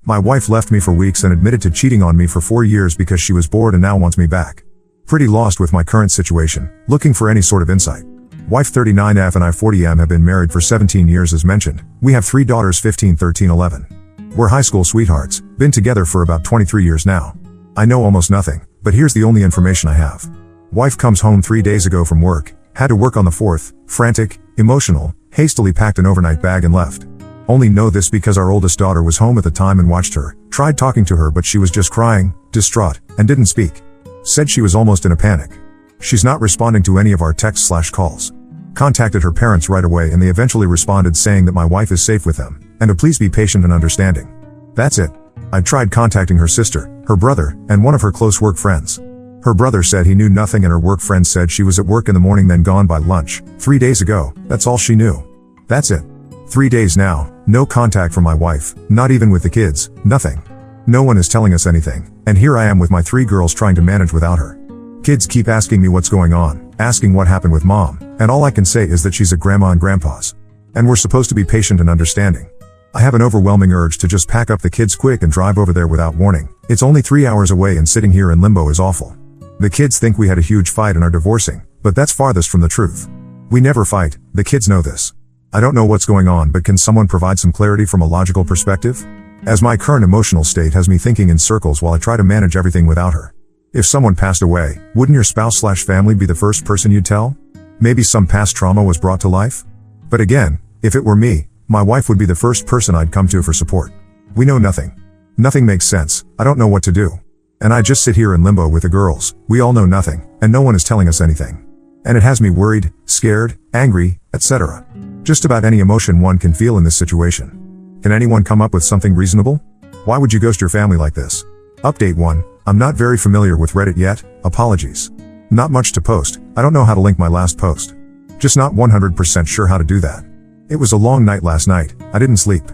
My wife left me for weeks and admitted to cheating on me for 4 years because she was bored and now wants me back. Pretty lost with my current situation, looking for any sort of insight. Wife 39F and I 40M have been married for 17 years as mentioned. We have 3 daughters 15, 13, 11. We're high school sweethearts, been together for about 23 years now. I know almost nothing, but here's the only information I have. Wife comes home 3 days ago from work, had to work on the 4th, frantic, emotional, hastily packed an overnight bag and left. Only know this because our oldest daughter was home at the time and watched her, tried talking to her but she was just crying, distraught, and didn't speak. Said she was almost in a panic. She's not responding to any of our texts/calls. Contacted her parents right away and they eventually responded saying that my wife is safe with them, and to please be patient and understanding. That's it. I tried contacting her sister, her brother, and one of her close work friends. Her brother said he knew nothing and her work friend said she was at work in the morning then gone by lunch, 3 days ago, that's all she knew. That's it. 3 days now, no contact from my wife, not even with the kids, nothing. No one is telling us anything, and here I am with my 3 girls trying to manage without her. Kids keep asking me what's going on, asking what happened with mom, and all I can say is that she's at grandma and grandpa's. And we're supposed to be patient and understanding. I have an overwhelming urge to just pack up the kids quick and drive over there without warning. It's only 3 hours away and sitting here in limbo is awful. The kids think we had a huge fight and are divorcing, but that's farthest from the truth. We never fight, the kids know this. I don't know what's going on, but can someone provide some clarity from a logical perspective? As my current emotional state has me thinking in circles while I try to manage everything without her. If someone passed away, wouldn't your spouse/family be the first person you'd tell? Maybe some past trauma was brought to life? But again, if it were me, my wife would be the first person I'd come to for support. We know nothing. Nothing makes sense, I don't know what to do. And I just sit here in limbo with the girls, we all know nothing, and no one is telling us anything. And it has me worried, scared, angry, etc. Just about any emotion one can feel in this situation. Can anyone come up with something reasonable? Why would you ghost your family like this? Update 1. I'm not very familiar with Reddit yet, apologies. Not much to post, I don't know how to link my last post. Just not 100% sure how to do that. It was a long night last night, I didn't sleep.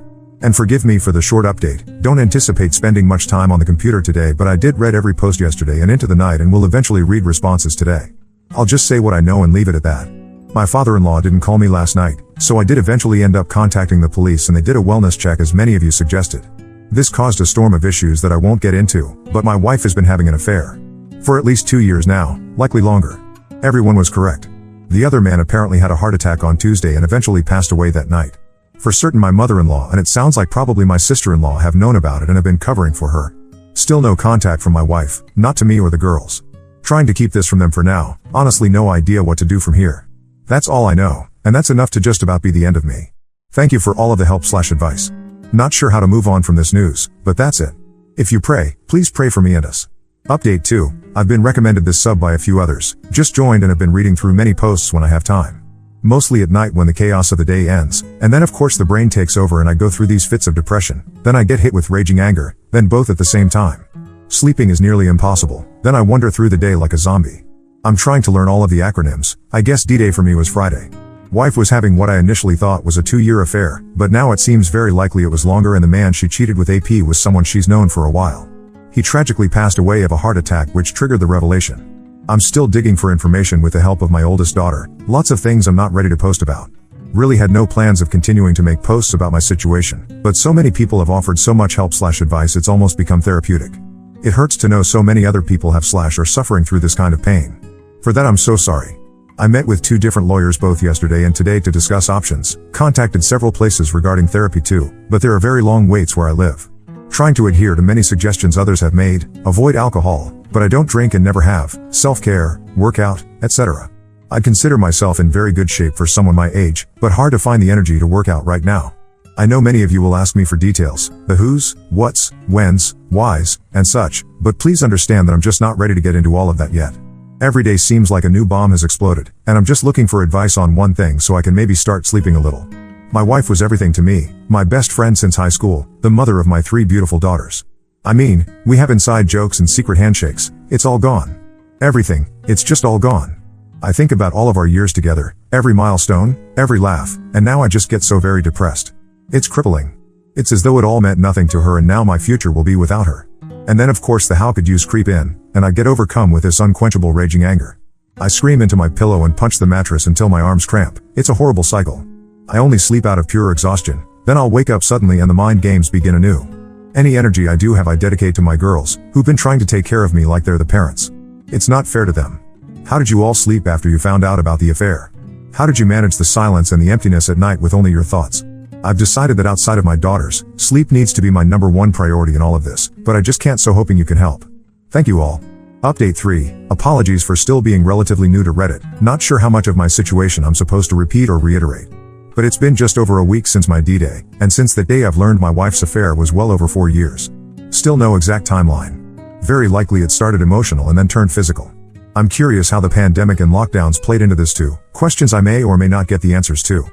And forgive me for the short update, don't anticipate spending much time on the computer today but I did read every post yesterday and into the night and will eventually read responses today. I'll just say what I know and leave it at that. My father-in-law didn't call me last night, so I did eventually end up contacting the police and they did a wellness check as many of you suggested. This caused a storm of issues that I won't get into, but my wife has been having an affair. For at least 2 years now, likely longer. Everyone was correct. The other man apparently had a heart attack on Tuesday and eventually passed away that night. For certain my mother-in-law and it sounds like probably my sister-in-law have known about it and have been covering for her. Still no contact from my wife, not to me or the girls. Trying to keep this from them for now, honestly no idea what to do from here. That's all I know, and that's enough to just about be the end of me. Thank you for all of the help/advice. Not sure how to move on from this news, but that's it. If you pray, please pray for me and us. Update 2. I've been recommended this sub by a few others, just joined and have been reading through many posts when I have time. Mostly at night when the chaos of the day ends, and then of course the brain takes over and I go through these fits of depression, then I get hit with raging anger, then both at the same time. Sleeping is nearly impossible, then I wander through the day like a zombie. I'm trying to learn all of the acronyms, I guess D-Day for me was Friday. Wife was having what I initially thought was a 2-year affair, but now it seems very likely it was longer and the man she cheated with AP was someone she's known for a while. He tragically passed away of a heart attack which triggered the revelation. I'm still digging for information with the help of my oldest daughter, lots of things I'm not ready to post about. Really had no plans of continuing to make posts about my situation, but so many people have offered so much help/advice it's almost become therapeutic. It hurts to know so many other people have/are suffering through this kind of pain. For that I'm so sorry. I met with 2 different lawyers both yesterday and today to discuss options, contacted several places regarding therapy too, but there are very long waits where I live. Trying to adhere to many suggestions others have made, avoid alcohol, but I don't drink and never have, self-care, workout, etc. I consider myself in very good shape for someone my age, but hard to find the energy to work out right now. I know many of you will ask me for details, the who's, what's, when's, why's, and such, but please understand that I'm just not ready to get into all of that yet. Every day seems like a new bomb has exploded, and I'm just looking for advice on one thing so I can maybe start sleeping a little. My wife was everything to me, my best friend since high school, the mother of my 3 beautiful daughters. I mean, we have inside jokes and secret handshakes, it's all gone. Everything, it's just all gone. I think about all of our years together, every milestone, every laugh, and now I just get so very depressed. It's crippling. It's as though it all meant nothing to her and now my future will be without her. And then of course the how could yous creep in, and I get overcome with this unquenchable raging anger. I scream into my pillow and punch the mattress until my arms cramp. It's a horrible cycle. I only sleep out of pure exhaustion, then I'll wake up suddenly and the mind games begin anew. Any energy I do have I dedicate to my girls, who've been trying to take care of me like they're the parents. It's not fair to them. How did you all sleep after you found out about the affair? How did you manage the silence and the emptiness at night with only your thoughts? I've decided that outside of my daughters, sleep needs to be my #1 priority in all of this, but I just can't, so hoping you can help. Thank you all. Update 3. Apologies for still being relatively new to Reddit. Not sure how much of my situation I'm supposed to repeat or reiterate. But it's been just over a week since my D-Day, and since that day I've learned my wife's affair was well over 4 years. Still no exact timeline. Very likely it started emotional and then turned physical. I'm curious how the pandemic and lockdowns played into this too. Questions I may or may not get the answers to.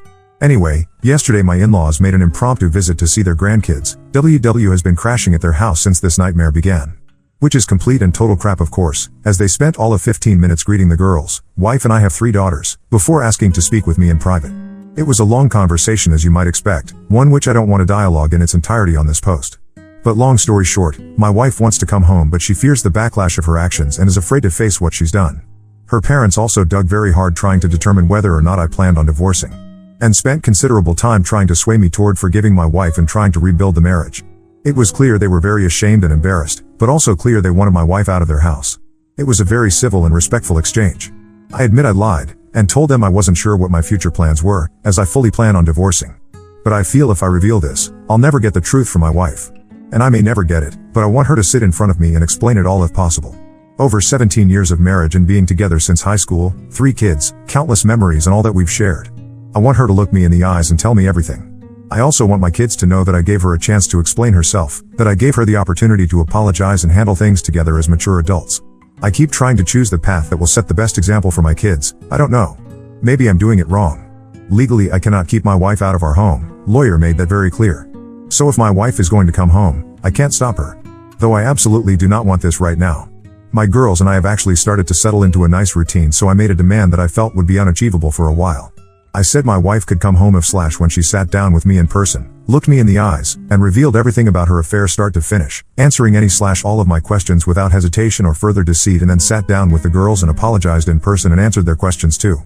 Anyway, yesterday my in-laws made an impromptu visit to see their grandkids. WW has been crashing at their house since this nightmare began. Which is complete and total crap, of course, as they spent all of 15 minutes greeting the girls, wife and I have 3 daughters, before asking to speak with me in private. It was a long conversation, as you might expect, one which I don't want to dialogue in its entirety on this post. But long story short, my wife wants to come home, but she fears the backlash of her actions and is afraid to face what she's done. Her parents also dug very hard trying to determine whether or not I planned on divorcing, and spent considerable time trying to sway me toward forgiving my wife and trying to rebuild the marriage. It was clear they were very ashamed and embarrassed, but also clear they wanted my wife out of their house. It was a very civil and respectful exchange. I admit I lied, and told them I wasn't sure what my future plans were, as I fully plan on divorcing. But I feel if I reveal this, I'll never get the truth from my wife. And I may never get it, but I want her to sit in front of me and explain it all if possible. Over 17 years of marriage and being together since high school, 3 kids, countless memories and all that we've shared. I want her to look me in the eyes and tell me everything. I also want my kids to know that I gave her a chance to explain herself, that I gave her the opportunity to apologize and handle things together as mature adults. I keep trying to choose the path that will set the best example for my kids. I don't know. Maybe I'm doing it wrong. Legally, I cannot keep my wife out of our home. Lawyer made that very clear. So if my wife is going to come home, I can't stop her. Though I absolutely do not want this right now. My girls and I have actually started to settle into a nice routine, so I made a demand that I felt would be unachievable for a while. I said my wife could come home when she sat down with me in person, looked me in the eyes, and revealed everything about her affair start to finish, answering all of my questions without hesitation or further deceit, and then sat down with the girls and apologized in person and answered their questions too.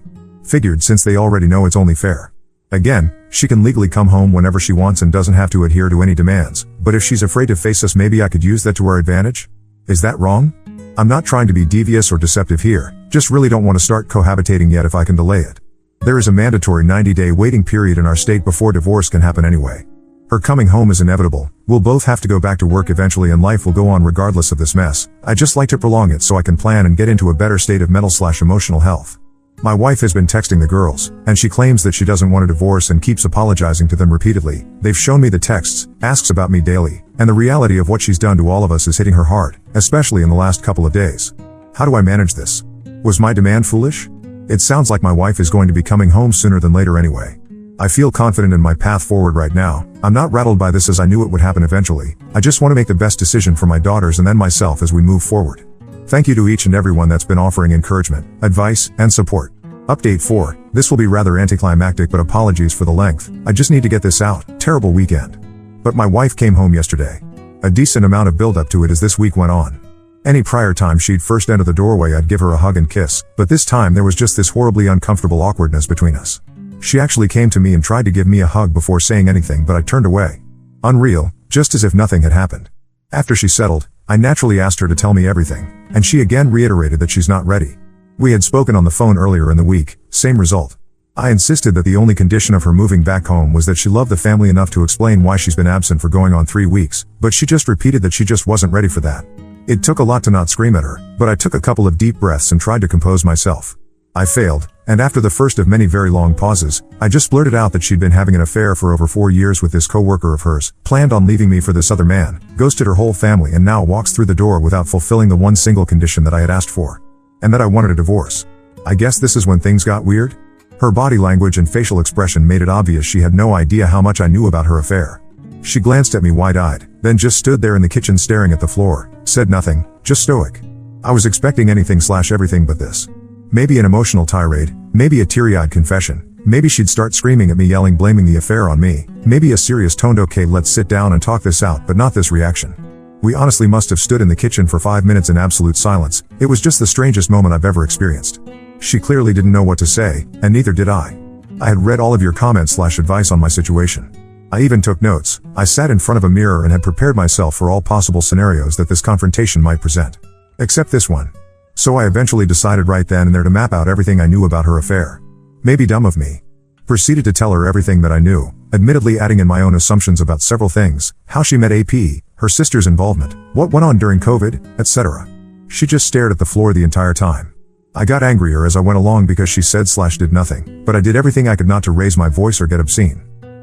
Figured since they already know it's only fair. Again, she can legally come home whenever she wants and doesn't have to adhere to any demands, but if she's afraid to face us, maybe I could use that to our advantage? Is that wrong? I'm not trying to be devious or deceptive here, just really don't want to start cohabitating yet if I can delay it. There is a mandatory 90-day waiting period in our state before divorce can happen anyway. Her coming home is inevitable. We'll both have to go back to work eventually and life will go on regardless of this mess. I just like to prolong it so I can plan and get into a better state of mental/emotional health. My wife has been texting the girls, and she claims that she doesn't want a divorce and keeps apologizing to them repeatedly. They've shown me the texts, asks about me daily, and the reality of what she's done to all of us is hitting her hard, especially in the last couple of days. How do I manage this? Was my demand foolish? It sounds like my wife is going to be coming home sooner than later anyway. I feel confident in my path forward right now. I'm not rattled by this as I knew it would happen eventually. I just want to make the best decision for my daughters and then myself as we move forward. Thank you to each and everyone that's been offering encouragement, advice, and support. Update 4. This will be rather anticlimactic, but apologies for the length. I just need to get this out. Terrible weekend. But my wife came home yesterday. A decent amount of build up to it as this week went on. Any prior time she'd first enter the doorway I'd give her a hug and kiss, but this time there was just this horribly uncomfortable awkwardness between us. She actually came to me and tried to give me a hug before saying anything, but I turned away. Unreal, just as if nothing had happened. After she settled, I naturally asked her to tell me everything, and she again reiterated that she's not ready. We had spoken on the phone earlier in the week, same result. I insisted that the only condition of her moving back home was that she loved the family enough to explain why she's been absent for going on 3 weeks, but she just repeated that she just wasn't ready for that. It took a lot to not scream at her, but I took a couple of deep breaths and tried to compose myself. I failed, and after the first of many very long pauses, I just blurted out that she'd been having an affair for over 4 years with this coworker of hers, planned on leaving me for this other man, ghosted her whole family, and now walks through the door without fulfilling the one single condition that I had asked for. And that I wanted a divorce. I guess this is when things got weird? Her body language and facial expression made it obvious she had no idea how much I knew about her affair. She glanced at me wide-eyed, then just stood there in the kitchen staring at the floor, said nothing, just stoic. I was expecting anything/everything but this. Maybe an emotional tirade, maybe a teary-eyed confession, maybe she'd start screaming at me, yelling, blaming the affair on me, maybe a serious toned "Okay, let's sit down and talk this out," but not this reaction. We honestly must have stood in the kitchen for 5 minutes in absolute silence. It was just the strangest moment I've ever experienced. She clearly didn't know what to say, and neither did I. I had read all of your comments/advice on my situation. I even took notes. I sat in front of a mirror and had prepared myself for all possible scenarios that this confrontation might present. Except this one. So I eventually decided right then and there to map out everything I knew about her affair. Maybe dumb of me. Proceeded to tell her everything that I knew, admittedly adding in my own assumptions about several things, how she met AP, her sister's involvement, what went on during COVID, etc. She just stared at the floor the entire time. I got angrier as I went along because she said/did nothing, but I did everything I could not to raise my voice or get obscene.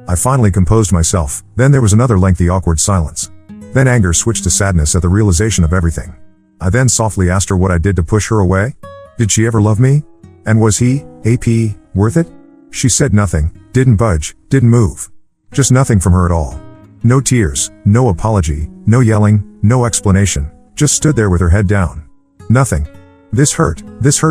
I finally composed myself, then there was another lengthy awkward silence. Then anger switched to sadness at the realization of everything. I then softly asked her what I did to push her away. Did she ever love me? And was he, AP, worth it? She said nothing, didn't budge, didn't move. Just nothing from her at all. No tears, no apology, no yelling, no explanation, just stood there with her head down. Nothing. This hurt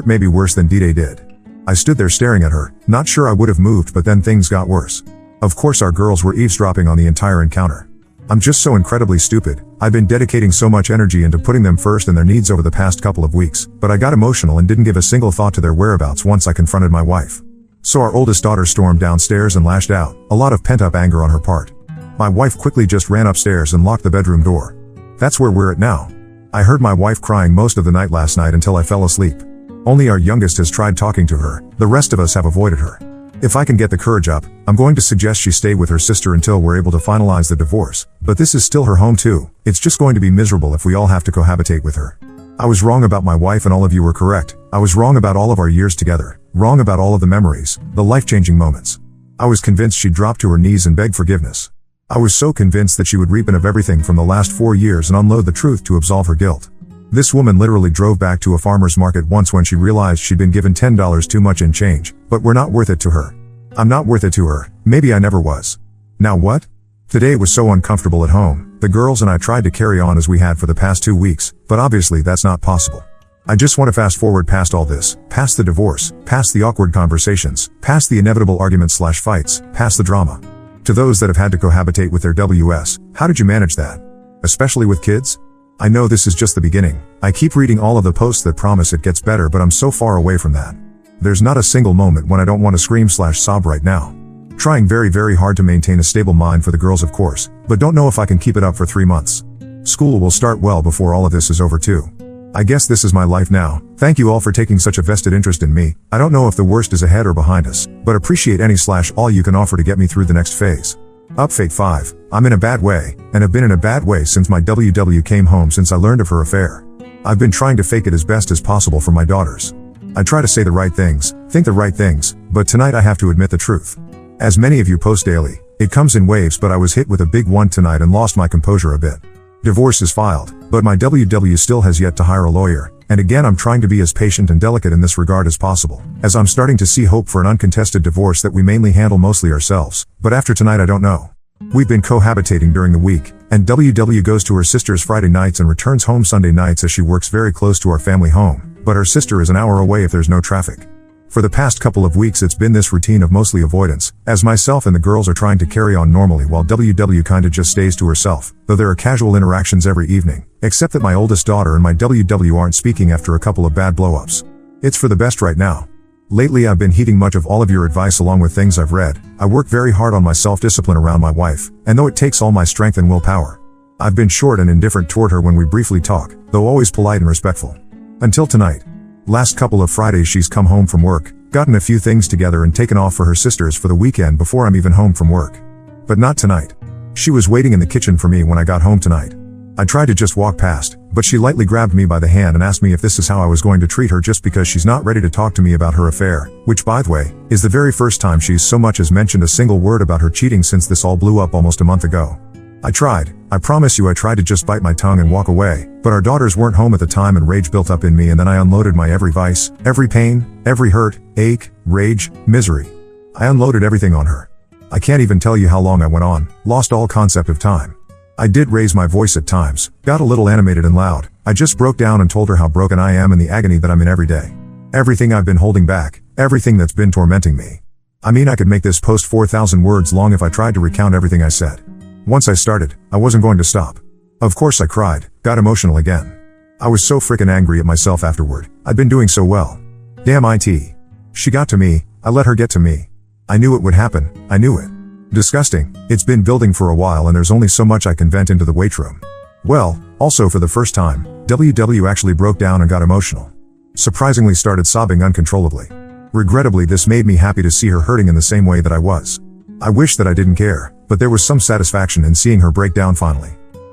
maybe worse than D-Day did. I stood there staring at her, not sure I would have moved, but then things got worse. Of course our girls were eavesdropping on the entire encounter. I'm just so incredibly stupid. I've been dedicating so much energy into putting them first and their needs over the past couple of weeks, but I got emotional and didn't give a single thought to their whereabouts once I confronted my wife. So our oldest daughter stormed downstairs and lashed out, a lot of pent-up anger on her part. My wife quickly just ran upstairs and locked the bedroom door. That's where we're at now. I heard my wife crying most of the night last night until I fell asleep. Only our youngest has tried talking to her, the rest of us have avoided her. If I can get the courage up, I'm going to suggest she stay with her sister until we're able to finalize the divorce, but this is still her home too. It's just going to be miserable if we all have to cohabitate with her. I was wrong about my wife and all of you were correct. I was wrong about all of our years together, wrong about all of the memories, the life-changing moments. I was convinced she'd drop to her knees and beg forgiveness. I was so convinced that she would repent of everything from the last 4 years and unload the truth to absolve her guilt. This woman literally drove back to a farmer's market once when she realized she'd been given $10 too much in change, but we're not worth it to her. I'm not worth it to her, maybe I never was. Now what? Today was so uncomfortable at home, the girls and I tried to carry on as we had for the past 2 weeks, but obviously that's not possible. I just want to fast forward past all this, past the divorce, past the awkward conversations, past the inevitable arguments/fights, past the drama. To those that have had to cohabitate with their WS, how did you manage that? Especially with kids? I know this is just the beginning. I keep reading all of the posts that promise it gets better, but I'm so far away from that. There's not a single moment when I don't want to scream/sob right now. Trying very hard to maintain a stable mind for the girls of course, but don't know if I can keep it up for 3 months. School will start well before all of this is over too. I guess this is my life now. Thank you all for taking such a vested interest in me. I don't know if the worst is ahead or behind us, but appreciate any/all you can offer to get me through the next phase. Upfate 5. I'm in a bad way, and have been in a bad way since my WW came home since I learned of her affair. I've been trying to fake it as best as possible for my daughters. I try to say the right things, think the right things, but tonight I have to admit the truth. As many of you post daily, it comes in waves, but I was hit with a big one tonight and lost my composure a bit. Divorce is filed, but my WW still has yet to hire a lawyer, and again I'm trying to be as patient and delicate in this regard as possible, as I'm starting to see hope for an uncontested divorce that we mainly handle mostly ourselves, but after tonight I don't know. We've been cohabitating during the week, and WW goes to her sister's Friday nights and returns home Sunday nights as she works very close to our family home, but her sister is an hour away if there's no traffic. For the past couple of weeks it's been this routine of mostly avoidance, as myself and the girls are trying to carry on normally while WW kinda just stays to herself, though there are casual interactions every evening, except that my oldest daughter and my WW aren't speaking after a couple of bad blow-ups. It's for the best right now. Lately I've been heeding much of all of your advice along with things I've read. I work very hard on my self-discipline around my wife, and though it takes all my strength and willpower, I've been short and indifferent toward her when we briefly talk, though always polite and respectful. Until tonight. Last couple of Fridays she's come home from work, gotten a few things together and taken off for her sisters for the weekend before I'm even home from work. But not tonight. She was waiting in the kitchen for me when I got home tonight. I tried to just walk past, but she lightly grabbed me by the hand and asked me if this is how I was going to treat her just because she's not ready to talk to me about her affair, which by the way, is the very first time she's so much as mentioned a single word about her cheating since this all blew up almost a month ago. I promise you I tried to just bite my tongue and walk away, but our daughters weren't home at the time and rage built up in me and then I unloaded my every vice, every pain, every hurt, ache, rage, misery. I unloaded everything on her. I can't even tell you how long I went on, lost all concept of time. I did raise my voice at times, got a little animated and loud. I just broke down and told her how broken I am and the agony that I'm in every day. Everything I've been holding back, everything that's been tormenting me. I mean I could make this post 4,000 words long if I tried to recount everything I said. Once I started, I wasn't going to stop. Of course I cried, got emotional again. I was so frickin' angry at myself afterward. I'd been doing so well. Damn it. She got to me, I let her get to me. I knew it would happen, I knew it. Disgusting. It's been building for a while and there's only so much I can vent into the weight room. Well, also for the first time, WW actually broke down and got emotional. Surprisingly started sobbing uncontrollably. Regrettably, this made me happy to see her hurting in the same way that I was. I wish that I didn't care, but there was some satisfaction in seeing her break down finally.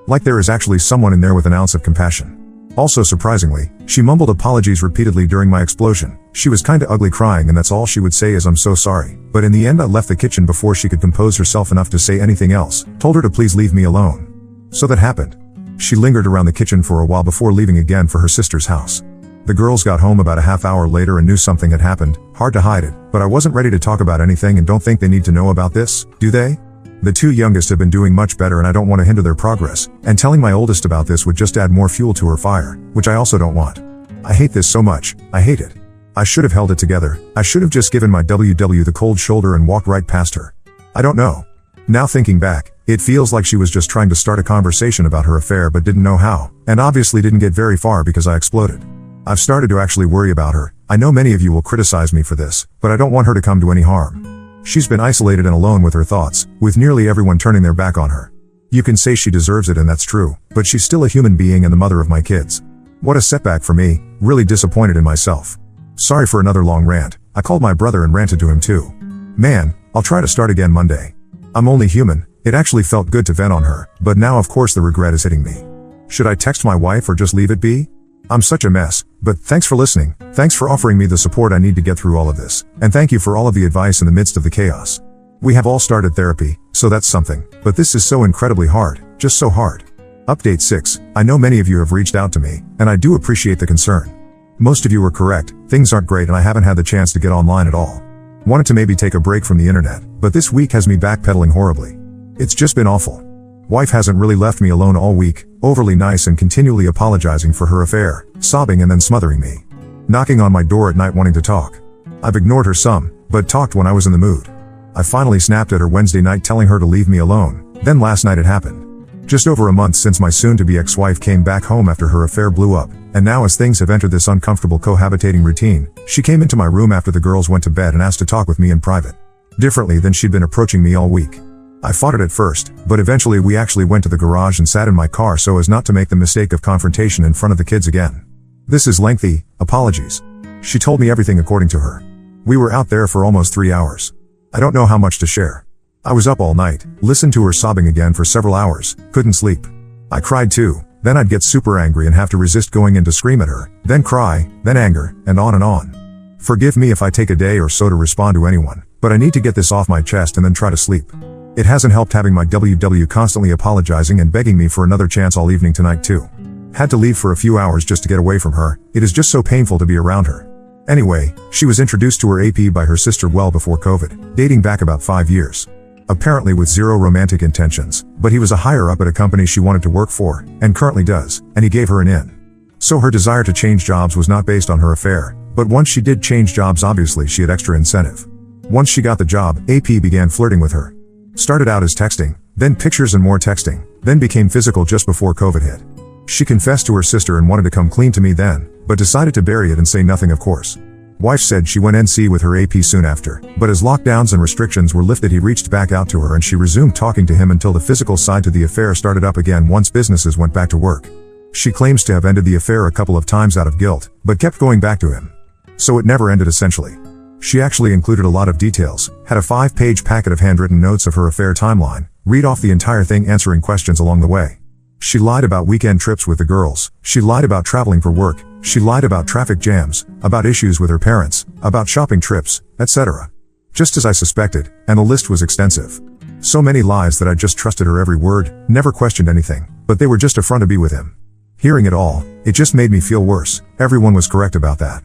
Like there is actually someone in there with an ounce of compassion. Also surprisingly, she mumbled apologies repeatedly during my explosion. She was kinda ugly crying and that's all she would say is "I'm so sorry." But in the end I left the kitchen before she could compose herself enough to say anything else, told her to please leave me alone. So that happened. She lingered around the kitchen for a while before leaving again for her sister's house. The girls got home about a half hour later and knew something had happened, hard to hide it, but I wasn't ready to talk about anything and don't think they need to know about this, do they? The two youngest have been doing much better and I don't want to hinder their progress, and telling my oldest about this would just add more fuel to her fire, which I also don't want. I hate this so much, I hate it. I should have held it together, I should have just given my WW the cold shoulder and walked right past her. I don't know. Now thinking back, it feels like she was just trying to start a conversation about her affair but didn't know how, and obviously didn't get very far because I exploded. I've started to actually worry about her. I know many of you will criticize me for this, but I don't want her to come to any harm. She's been isolated and alone with her thoughts, with nearly everyone turning their back on her. You can say she deserves it and that's true, but she's still a human being and the mother of my kids. What a setback for me, really disappointed in myself. Sorry for another long rant, I called my brother and ranted to him too. Man, I'll try to start again Monday. I'm only human, it actually felt good to vent on her, but now of course the regret is hitting me. Should I text my wife or just leave it be? I'm such a mess, but thanks for listening, thanks for offering me the support I need to get through all of this, and thank you for all of the advice in the midst of the chaos. We have all started therapy, so that's something, but this is so incredibly hard, just so hard. Update 6, I know many of you have reached out to me, and I do appreciate the concern. Most of you were correct, things aren't great and I haven't had the chance to get online at all. Wanted to maybe take a break from the internet, but this week has me backpedaling horribly. It's just been awful. Wife hasn't really left me alone all week, overly nice and continually apologizing for her affair, sobbing and then smothering me. Knocking on my door at night wanting to talk. I've ignored her some, but talked when I was in the mood. I finally snapped at her Wednesday night telling her to leave me alone, then last night it happened. Just over a month since my soon-to-be ex-wife came back home after her affair blew up, and now as things have entered this uncomfortable cohabitating routine, she came into my room after the girls went to bed and asked to talk with me in private. Differently than she'd been approaching me all week. I fought it at first, but eventually we actually went to the garage and sat in my car so as not to make the mistake of confrontation in front of the kids again. This is lengthy, apologies. She told me everything according to her. We were out there for almost 3 hours. I don't know how much to share. I was up all night, listened to her sobbing again for several hours, couldn't sleep. I cried too, then I'd get super angry and have to resist going in to scream at her, then cry, then anger, and on and on. Forgive me if I take a day or so to respond to anyone, but I need to get this off my chest and then try to sleep. It hasn't helped having my WW constantly apologizing and begging me for another chance all evening tonight too. Had to leave for a few hours just to get away from her, it is just so painful to be around her. Anyway, she was introduced to her AP by her sister well before COVID, dating back about 5 years. Apparently with zero romantic intentions, but he was a higher up at a company she wanted to work for, and currently does, and he gave her an in. So her desire to change jobs was not based on her affair, but once she did change jobs obviously she had extra incentive. Once she got the job, AP began flirting with her. Started out as texting, then pictures and more texting, then became physical just before COVID hit. She confessed to her sister and wanted to come clean to me then, but decided to bury it and say nothing of course. Wife said she went NC with her AP soon after, but as lockdowns and restrictions were lifted he reached back out to her and she resumed talking to him until the physical side to the affair started up again once businesses went back to work. She claims to have ended the affair a couple of times out of guilt, but kept going back to him. So it never ended essentially. She actually included a lot of details, had a 5-page packet of handwritten notes of her affair timeline, read off the entire thing answering questions along the way. She lied about weekend trips with the girls, she lied about traveling for work, she lied about traffic jams, about issues with her parents, about shopping trips, etc. Just as I suspected, and the list was extensive. So many lies that I just trusted her every word, never questioned anything, but they were just a front to be with him. Hearing it all, it just made me feel worse, everyone was correct about that.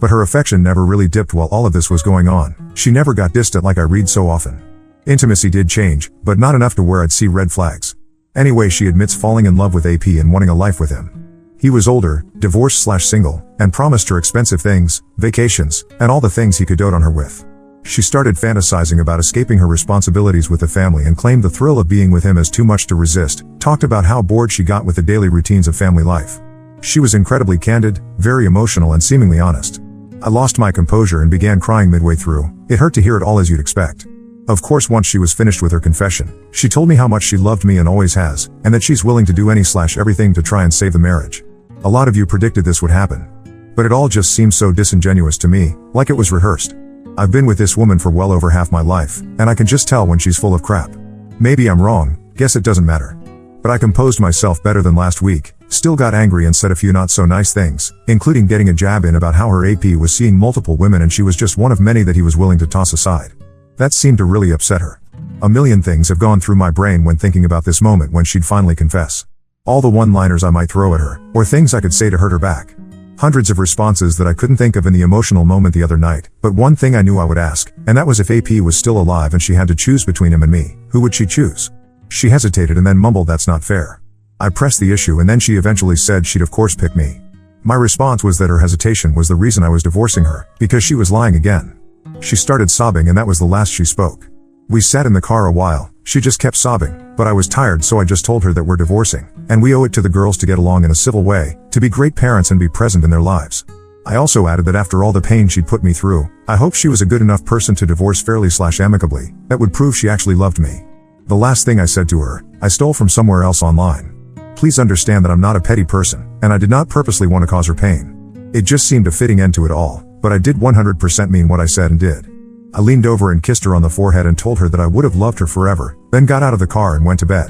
But her affection never really dipped while all of this was going on, she never got distant like I read so often. Intimacy did change, but not enough to where I'd see red flags. Anyway, she admits falling in love with AP and wanting a life with him. He was older, divorced/single, and promised her expensive things, vacations, and all the things he could dote on her with. She started fantasizing about escaping her responsibilities with the family and claimed the thrill of being with him as too much to resist, talked about how bored she got with the daily routines of family life. She was incredibly candid, very emotional and seemingly honest. I lost my composure and began crying midway through. It hurt to hear it all as you'd expect. Of course, once she was finished with her confession, she told me how much she loved me and always has, and that she's willing to do everything to try and save the marriage. A lot of you predicted this would happen. But it all just seems so disingenuous to me, like it was rehearsed. I've been with this woman for well over half my life, and I can just tell when she's full of crap. Maybe I'm wrong, guess it doesn't matter. But I composed myself better than last week, still got angry and said a few not so nice things, including getting a jab in about how her AP was seeing multiple women and she was just one of many that he was willing to toss aside. That seemed to really upset her. A million things have gone through my brain when thinking about this moment when she'd finally confess. All the one-liners I might throw at her, or things I could say to hurt her back. Hundreds of responses that I couldn't think of in the emotional moment the other night, but one thing I knew I would ask, and that was if AP was still alive and she had to choose between him and me, who would she choose? She hesitated and then mumbled, "That's not fair." I pressed the issue and then she eventually said she'd of course pick me. My response was that her hesitation was the reason I was divorcing her, because she was lying again. She started sobbing and that was the last she spoke. We sat in the car a while, she just kept sobbing, but I was tired so I just told her that we're divorcing, and we owe it to the girls to get along in a civil way, to be great parents and be present in their lives. I also added that after all the pain she'd put me through, I hoped she was a good enough person to divorce fairly/amicably, that would prove she actually loved me. The last thing I said to her, I stole from somewhere else online. Please understand that I'm not a petty person, and I did not purposely want to cause her pain. It just seemed a fitting end to it all, but I did 100% mean what I said and did. I leaned over and kissed her on the forehead and told her that I would have loved her forever, then got out of the car and went to bed.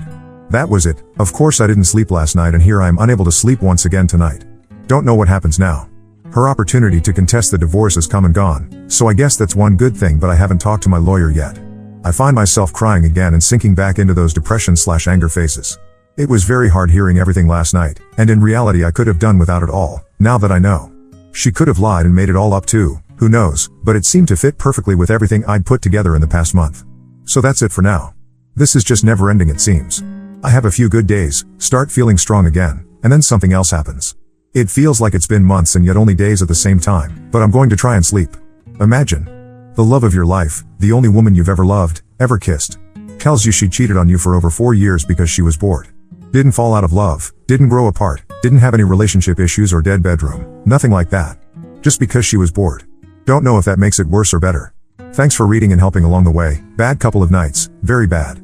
That was it. Of course I didn't sleep last night and here I am unable to sleep once again tonight. Don't know what happens now. Her opportunity to contest the divorce has come and gone, so I guess that's one good thing, but I haven't talked to my lawyer yet. I find myself crying again and sinking back into those depression/anger phases. It was very hard hearing everything last night, and in reality I could have done without it all, now that I know. She could have lied and made it all up too, who knows, but it seemed to fit perfectly with everything I'd put together in the past month. So that's it for now. This is just never ending, it seems. I have a few good days, start feeling strong again, and then something else happens. It feels like it's been months and yet only days at the same time, but I'm going to try and sleep. Imagine. The love of your life, the only woman you've ever loved, ever kissed, tells you she cheated on you for over 4 years because she was bored. Didn't fall out of love, didn't grow apart, didn't have any relationship issues or dead bedroom, nothing like that. Just because she was bored. Don't know if that makes it worse or better. Thanks for reading and helping along the way. Bad couple of nights, very bad.